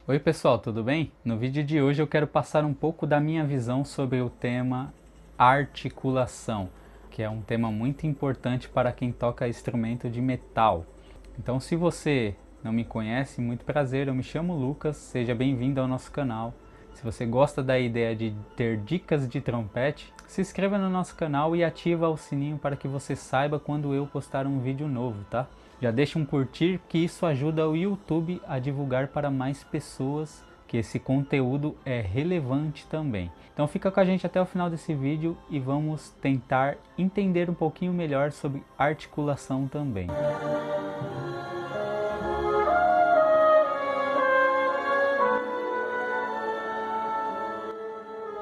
Oi pessoal, tudo bem? No vídeo de hoje eu quero passar um pouco da minha visão sobre o tema articulação, que é um tema muito importante para quem toca instrumento de metal. Então, se você não me conhece, muito prazer, eu me chamo Lucas, seja bem-vindo ao nosso canal. Se você gosta da ideia de ter dicas de trompete, se inscreva no nosso canal e ativa o sininho para que você saiba quando eu postar um vídeo novo, tá? Já deixa um curtir, que isso ajuda o YouTube a divulgar para mais pessoas que esse conteúdo é relevante também. Então fica com a gente até o final desse vídeo e vamos tentar entender um pouquinho melhor sobre articulação também.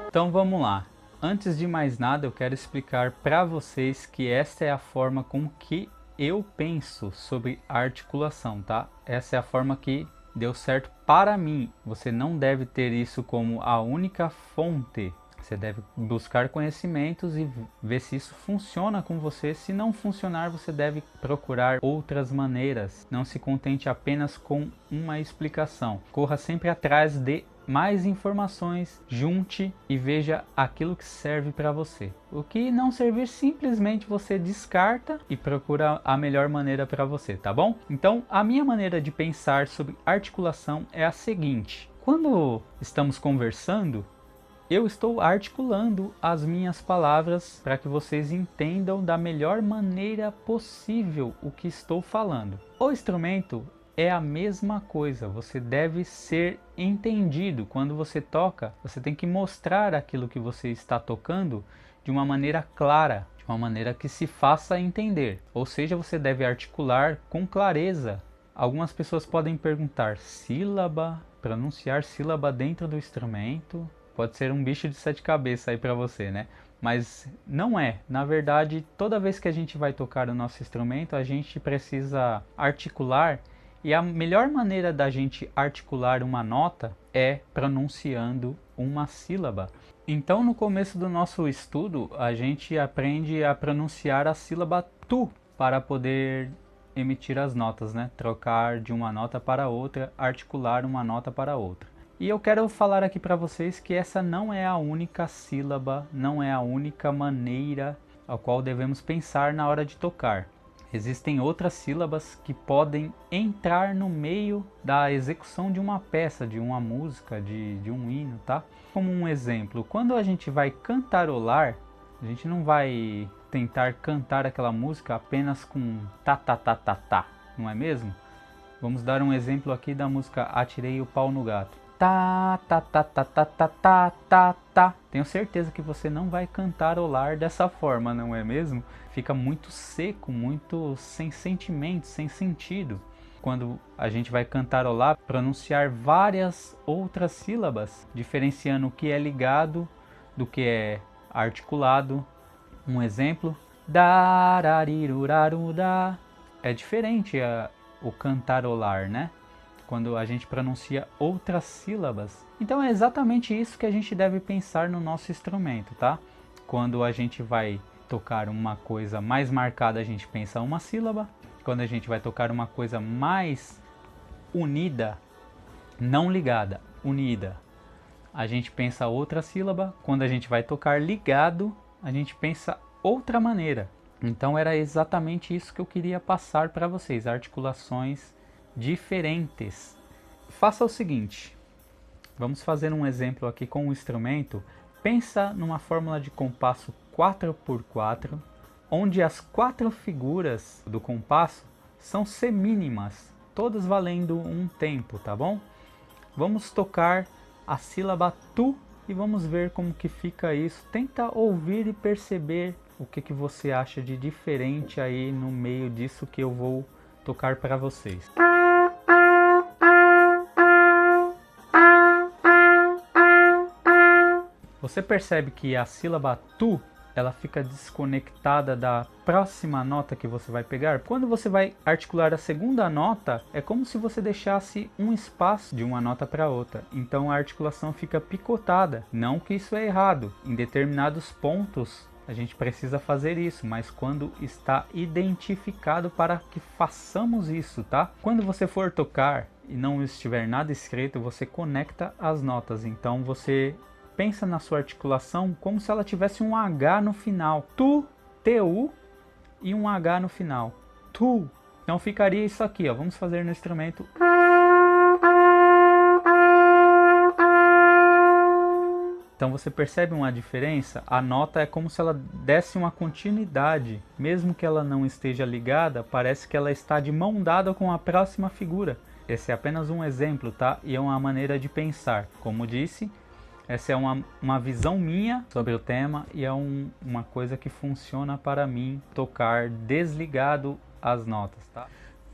Então vamos lá. Antes de mais nada, eu quero explicar para vocês que esta é a forma com que eu penso sobre articulação, tá? Essa é a forma que deu certo para mim. Você não deve ter isso como a única fonte. Você deve buscar conhecimentos e ver se isso funciona com você. Se não funcionar, você deve procurar outras maneiras. Não se contente apenas com uma explicação. Corra sempre atrás de mais informações, junte e veja aquilo que serve para você. O que não servir, simplesmente você descarta e procura a melhor maneira para você, tá bom? Então, a minha maneira de pensar sobre articulação é a seguinte: quando estamos conversando, eu estou articulando as minhas palavras para que vocês entendam da melhor maneira possível o que estou falando. O instrumento é a mesma coisa, você deve ser entendido. Quando você toca, você tem que mostrar aquilo que você está tocando de uma maneira clara, de uma maneira que se faça entender. Ou seja, você deve articular com clareza. Algumas pessoas podem perguntar: sílaba, pronunciar sílaba dentro do instrumento? Pode ser um bicho de sete cabeças aí para você, né? Mas não é. Na verdade, toda vez que a gente vai tocar o nosso instrumento, a gente precisa articular. E a melhor maneira da gente articular uma nota é pronunciando uma sílaba. Então, no começo do nosso estudo, a gente aprende a pronunciar a sílaba tu para poder emitir as notas, né? Trocar de uma nota para outra, articular uma nota para outra. E eu quero falar aqui para vocês que essa não é a única sílaba, não é a única maneira a qual devemos pensar na hora de tocar. Existem outras sílabas que podem entrar no meio da execução de uma peça, de uma música, de um hino, tá? Como um exemplo, quando a gente vai cantarolar, a gente não vai tentar cantar aquela música apenas com tá, tá, tá, tá, tá, não é mesmo? Vamos dar um exemplo aqui da música Atirei o Pau no Gato. Tá, tá, tá, tá, tá, tá, tá, tá, tá. Tenho certeza que você não vai cantarolar dessa forma, não é mesmo? Fica muito seco, muito sem sentimento, sem sentido. Quando a gente vai cantarolar, pronunciar várias outras sílabas, diferenciando o que é ligado do que é articulado. Um exemplo: dararirudarudá. É diferente o cantarolar, né? Quando a gente pronuncia outras sílabas. Então é exatamente isso que a gente deve pensar no nosso instrumento, tá? Quando a gente vai tocar uma coisa mais marcada, a gente pensa uma sílaba. Quando a gente vai tocar uma coisa mais unida, não ligada, unida, a gente pensa outra sílaba. Quando a gente vai tocar ligado, a gente pensa outra maneira. Então era exatamente isso que eu queria passar para vocês, articulações diferentes. Faça o seguinte, vamos fazer um exemplo aqui com o instrumento. Pensa numa fórmula de compasso 4x4, onde as 4 figuras do compasso são semínimas, todas valendo um tempo, tá bom? Vamos tocar a sílaba tu e vamos ver como que fica isso. Tenta ouvir e perceber o que você acha de diferente aí no meio disso que eu vou tocar para vocês. Você percebe que a sílaba tu, ela fica desconectada da próxima nota que você vai pegar? Quando você vai articular a segunda nota, é como se você deixasse um espaço de uma nota para outra. Então a articulação fica picotada. Não que isso é errado. Em determinados pontos a gente precisa fazer isso, mas quando está identificado para que façamos isso, tá? Quando você for tocar e não estiver nada escrito, você conecta as notas. Então você pensa na sua articulação como se ela tivesse um H no final. Tu, TU e um H no final. Tu. Então ficaria isso aqui, ó. Vamos fazer no instrumento. Então você percebe uma diferença? A nota é como se ela desse uma continuidade. Mesmo que ela não esteja ligada, parece que ela está de mão dada com a próxima figura. Esse é apenas um exemplo, tá? E é uma maneira de pensar. Como disse, essa é uma visão minha sobre o tema e é uma coisa que funciona para mim tocar desligado as notas, tá?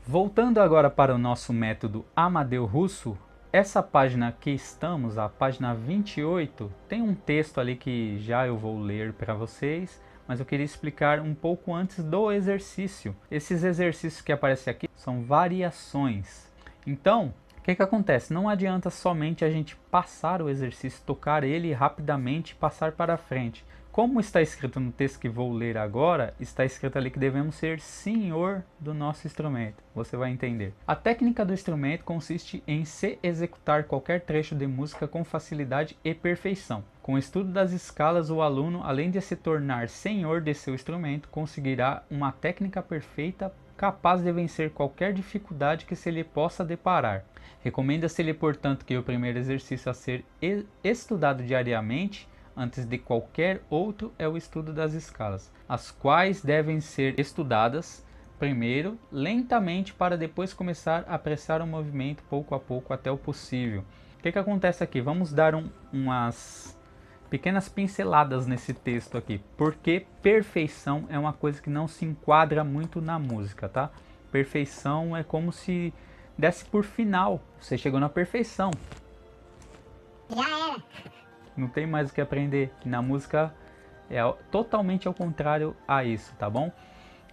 Voltando agora para o nosso método Amadeu Russo, essa página que estamos, a página 28, tem um texto ali que já eu vou ler para vocês, mas eu queria explicar um pouco antes do exercício. Esses exercícios que aparecem aqui são variações. Então, o que acontece? Não adianta somente a gente passar o exercício, tocar ele rapidamente e passar para frente. Como está escrito no texto que vou ler agora, está escrito ali que devemos ser senhor do nosso instrumento. Você vai entender. A técnica do instrumento consiste em se executar qualquer trecho de música com facilidade e perfeição. Com o estudo das escalas, o aluno, além de se tornar senhor de seu instrumento, conseguirá uma técnica perfeita capaz de vencer qualquer dificuldade que se lhe possa deparar. Recomenda-se-lhe, portanto, que o primeiro exercício a ser estudado diariamente antes de qualquer outro é o estudo das escalas, as quais devem ser estudadas primeiro lentamente para depois começar a apreciar o movimento pouco a pouco até o possível. O que acontece aqui? Vamos dar umas pequenas pinceladas nesse texto aqui, porque perfeição é uma coisa que não se enquadra muito na música, tá? Perfeição é como se desse por final, você chegou na perfeição. Já era. Não tem mais o que aprender. Na música é totalmente ao contrário a isso, tá bom?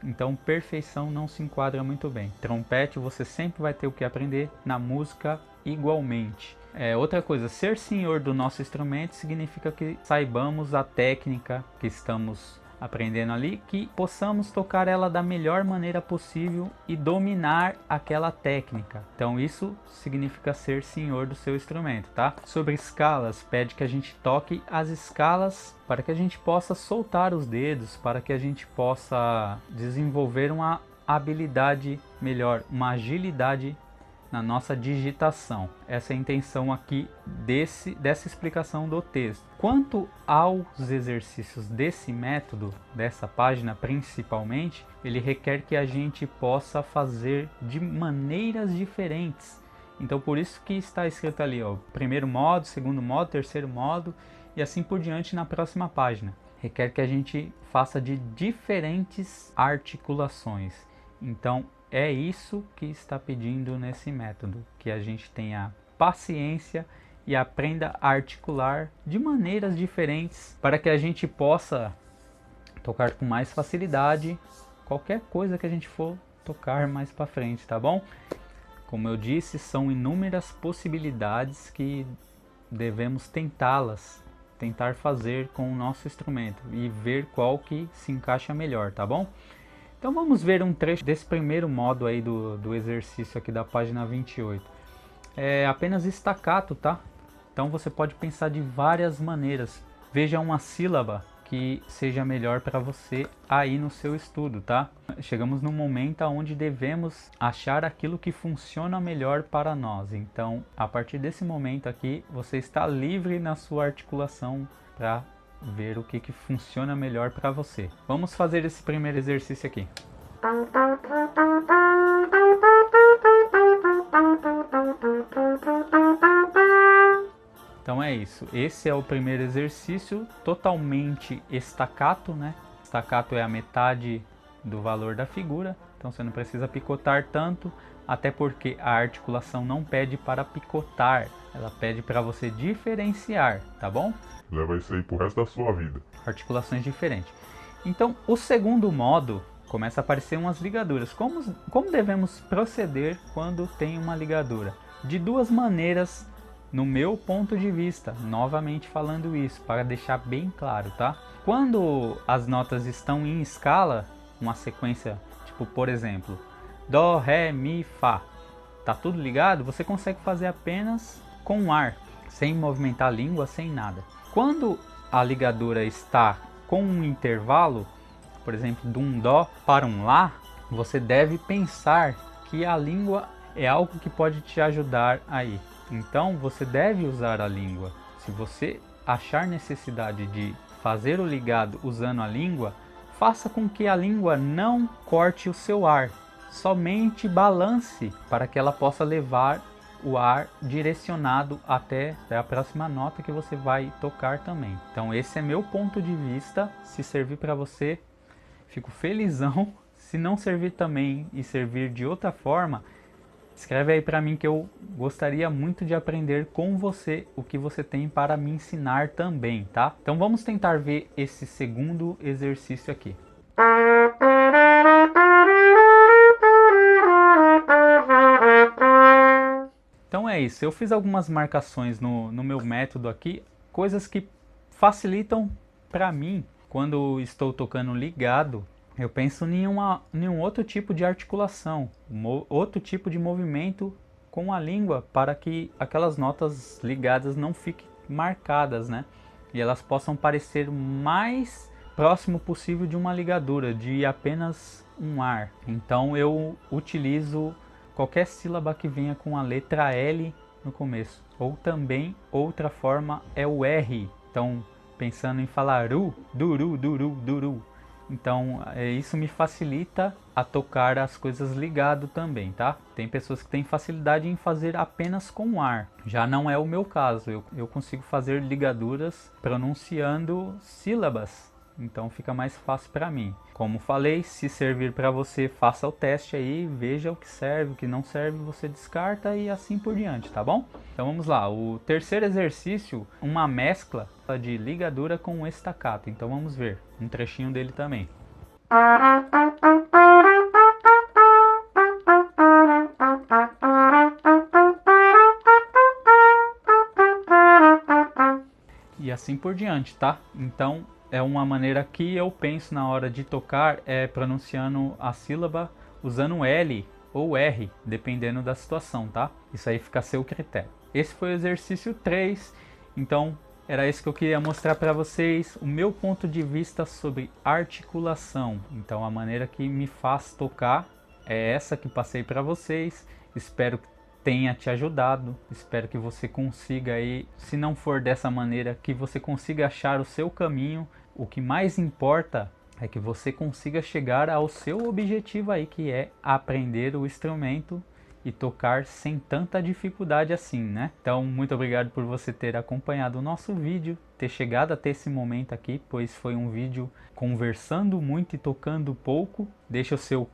Então perfeição não se enquadra muito bem. Trompete você sempre vai ter o que aprender, na música igualmente. Outra coisa, ser senhor do nosso instrumento significa que saibamos a técnica que estamos aprendendo ali, que possamos tocar ela da melhor maneira possível e dominar aquela técnica. Então isso significa ser senhor do seu instrumento, tá? Sobre escalas, pede que a gente toque as escalas para que a gente possa soltar os dedos, para que a gente possa desenvolver uma habilidade melhor, uma agilidade na nossa digitação. Essa é a intenção aqui dessa explicação do texto. Quanto aos exercícios desse método, dessa página principalmente, ele requer que a gente possa fazer de maneiras diferentes. Então por isso que está escrito ali, ó, primeiro modo, segundo modo, terceiro modo e assim por diante na próxima página. Requer que a gente faça de diferentes articulações. Então é isso que está pedindo nesse método, que a gente tenha paciência e aprenda a articular de maneiras diferentes para que a gente possa tocar com mais facilidade qualquer coisa que a gente for tocar mais para frente, tá bom? Como eu disse, são inúmeras possibilidades que devemos tentar fazer com o nosso instrumento e ver qual que se encaixa melhor, tá bom? Então vamos ver um trecho desse primeiro modo aí do exercício aqui da página 28. É apenas staccato, tá? Então você pode pensar de várias maneiras. Veja uma sílaba que seja melhor para você aí no seu estudo, tá? Chegamos num momento onde devemos achar aquilo que funciona melhor para nós. Então, a partir desse momento aqui, você está livre na sua articulação para ver o que funciona melhor para você. Vamos fazer esse primeiro exercício aqui. Então é isso. Esse é o primeiro exercício, totalmente staccato, né? Staccato é a metade do valor da figura, então você não precisa picotar tanto, até porque a articulação não pede para picotar, ela pede para você diferenciar, tá bom? Leva isso aí pro resto da sua vida. Articulações diferentes. Então, o segundo modo, começa a aparecer umas ligaduras. Como devemos proceder quando tem uma ligadura? De duas maneiras no meu ponto de vista, novamente falando isso, para deixar bem claro, tá? Quando as notas estão em escala, uma sequência, tipo, por exemplo, Dó, Ré, Mi, Fá, tá tudo ligado? Você consegue fazer apenas com o ar, sem movimentar a língua, sem nada. Quando a ligadura está com um intervalo, por exemplo, de um Dó para um Lá, você deve pensar que a língua é algo que pode te ajudar aí. Então você deve usar a língua. Se você achar necessidade de fazer o ligado usando a língua, faça com que a língua não corte o seu ar, somente balance para que ela possa levar o ar direcionado até a próxima nota que você vai tocar também. Então esse é meu ponto de vista. Se servir para você, fico felizão. Se não servir também e servir de outra forma, escreve aí para mim que eu gostaria muito de aprender com você o que você tem para me ensinar também, tá? Então vamos tentar ver esse segundo exercício aqui. Então é isso, eu fiz algumas marcações no meu método aqui, coisas que facilitam para mim quando estou tocando ligado. Eu penso em um outro tipo de articulação, outro tipo de movimento com a língua para que aquelas notas ligadas não fiquem marcadas, né? E elas possam parecer o mais próximo possível de uma ligadura, de apenas um ar. Então eu utilizo qualquer sílaba que venha com a letra L no começo. Ou também, outra forma é o R. Então, pensando em falar ru, duru, duru, duru. Então, isso me facilita a tocar as coisas ligado também, tá? Tem pessoas que têm facilidade em fazer apenas com ar. Já não é o meu caso. Eu consigo fazer ligaduras pronunciando sílabas. Então fica mais fácil para mim. Como falei, se servir para você, faça o teste aí, veja o que serve, o que não serve, você descarta e assim por diante, tá bom? Então vamos lá, o terceiro exercício, uma mescla de ligadura com estacato. Então vamos ver um trechinho dele também. E assim por diante, tá? Então é uma maneira que eu penso na hora de tocar, pronunciando a sílaba usando L ou R, dependendo da situação, tá? Isso aí fica a seu critério. Esse foi o exercício 3, então era isso que eu queria mostrar para vocês, o meu ponto de vista sobre articulação. Então a maneira que me faz tocar é essa que passei para vocês, espero que tenha te ajudado, espero que você consiga aí, se não for dessa maneira, que você consiga achar o seu caminho. O que mais importa é que você consiga chegar ao seu objetivo aí, que é aprender o instrumento e tocar sem tanta dificuldade assim, né? Então, muito obrigado por você ter acompanhado o nosso vídeo, ter chegado até esse momento aqui, pois foi um vídeo conversando muito e tocando pouco. Deixa o seu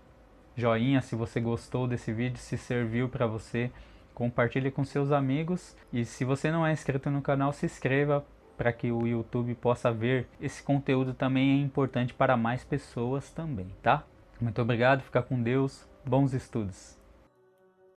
joinha se você gostou desse vídeo, se serviu para você, compartilhe com seus amigos e se você não é inscrito no canal, se inscreva para que o YouTube possa ver esse conteúdo. Também é importante para mais pessoas também, tá? Muito obrigado, fica com Deus, bons estudos!